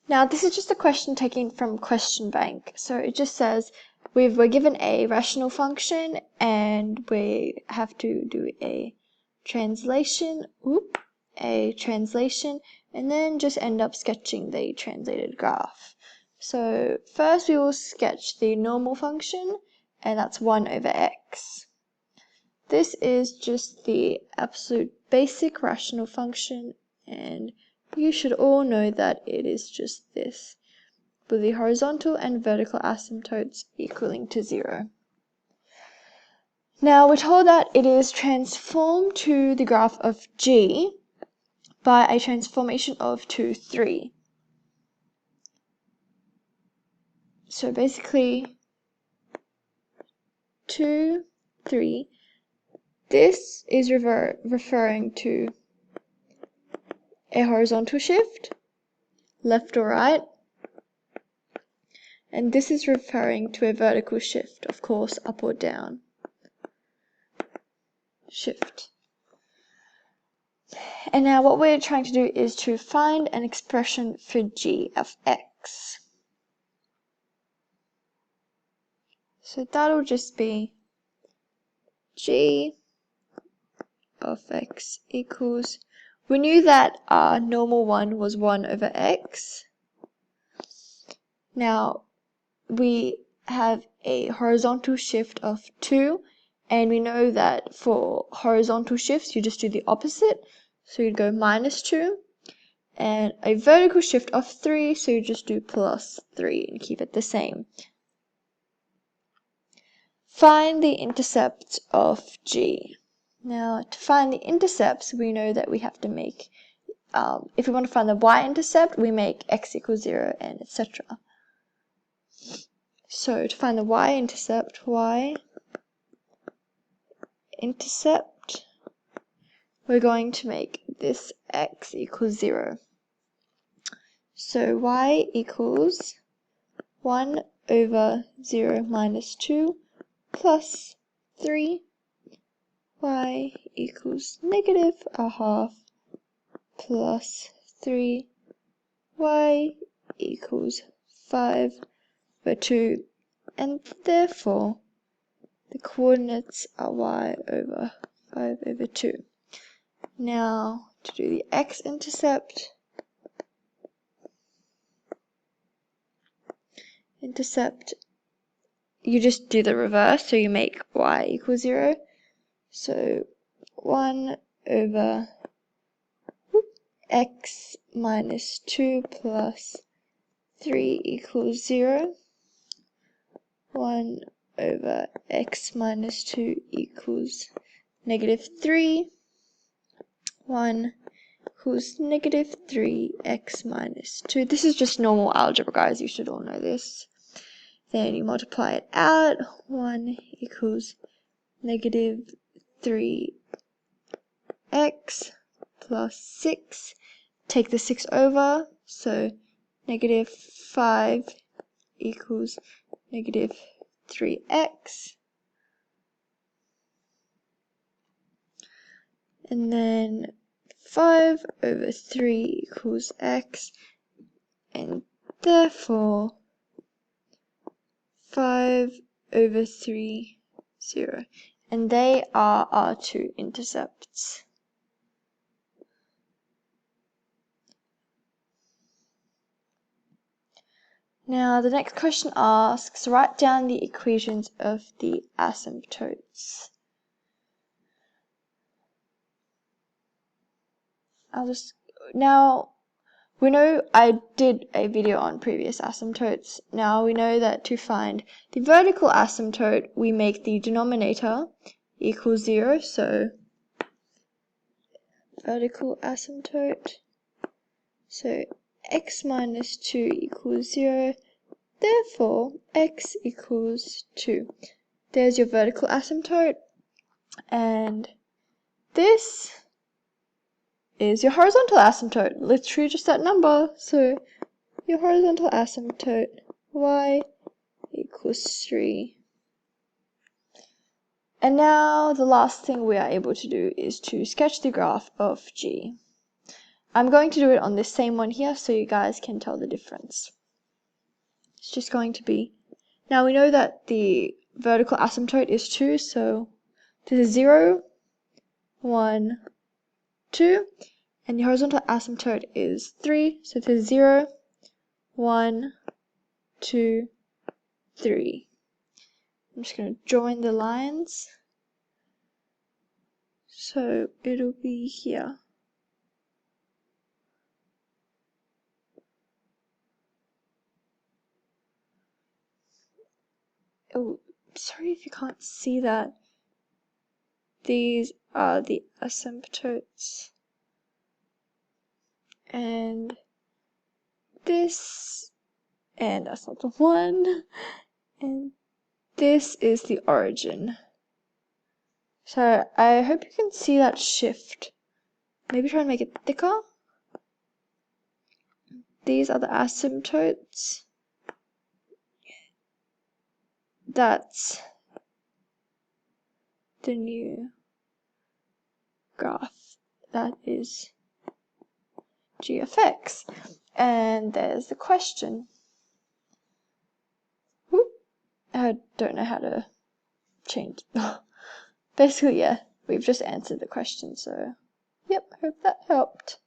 Now this is just a question taken from Question Bank. So it just says we're given a rational function and we have to do a translation, and then just end up sketching the translated graph. So first we will sketch the normal function, and that's 1 over x. This is just the absolute basic rational function, and you should all know that it is just this, with the horizontal and vertical asymptotes equaling to 0. Now we're told that it is transformed to the graph of g by a transformation of 2, 3. So basically 2, 3. This is referring to a horizontal shift, left or right, and this is referring to a vertical shift, of course, up or down. Shift. And now what we're trying to do is to find an expression for g of x. So that'll just be g of x equals, we knew that our normal one was 1 over x. Now we have a horizontal shift of 2, and we know that for horizontal shifts you just do the opposite, so you'd go minus 2, and a vertical shift of 3, so you just do plus 3 and keep it the same. Find the intercepts of g. Now to find the intercepts, we know that we have to make, if we want to find the y-intercept, we make x equals 0 and etc. So to find the y-intercept, we're going to make this x equals 0. So y equals 1 over 0 minus 2 plus 3. Y equals negative a half plus 3. Y equals 5 over 2. And therefore, the coordinates are y over 5 over 2. Now, to do the x-intercept, you just do the reverse, so you make y equals 0. So 1 over x minus 2 plus 3 equals 0. 1 over x minus 2 equals negative 3. 1 equals negative 3x minus 2. This is just normal algebra, guys. You should all know this. Then you multiply it out. 1 equals negative 3x plus 6. Take the 6 over, so negative 5 equals negative 3x. And then 5 over 3 equals x, and therefore 5 over 3, 0. And they are our two intercepts. Now the next question asks, write down the equations of the asymptotes. Now we know I did a video on previous asymptotes. Now we know that to find the vertical asymptote, we make the denominator equal 0, so vertical asymptote, so x minus 2 equals 0, therefore x equals 2. There's your vertical asymptote, and this is your horizontal asymptote, literally just that number. So your horizontal asymptote, y equals 3. And now the last thing we are able to do is to sketch the graph of g. I'm going to do it on this same one here so you guys can tell the difference. It's just going to be, now we know that the vertical asymptote is 2, so this is 0, 1, 2, and the horizontal asymptote is 3, so this is 0, 1, 2, 3. I'm just going to join the lines. So it'll be here. Oh, sorry if you can't see that. These are the asymptotes. And this, and that's not the one. And this is the origin. So I hope you can see that shift. Maybe try and make it thicker. These are the asymptotes. That's the new graph. That is g of x. And there's the question. Whoop. I don't know how to change. Basically, yeah, we've just answered the question, so yep, hope that helped.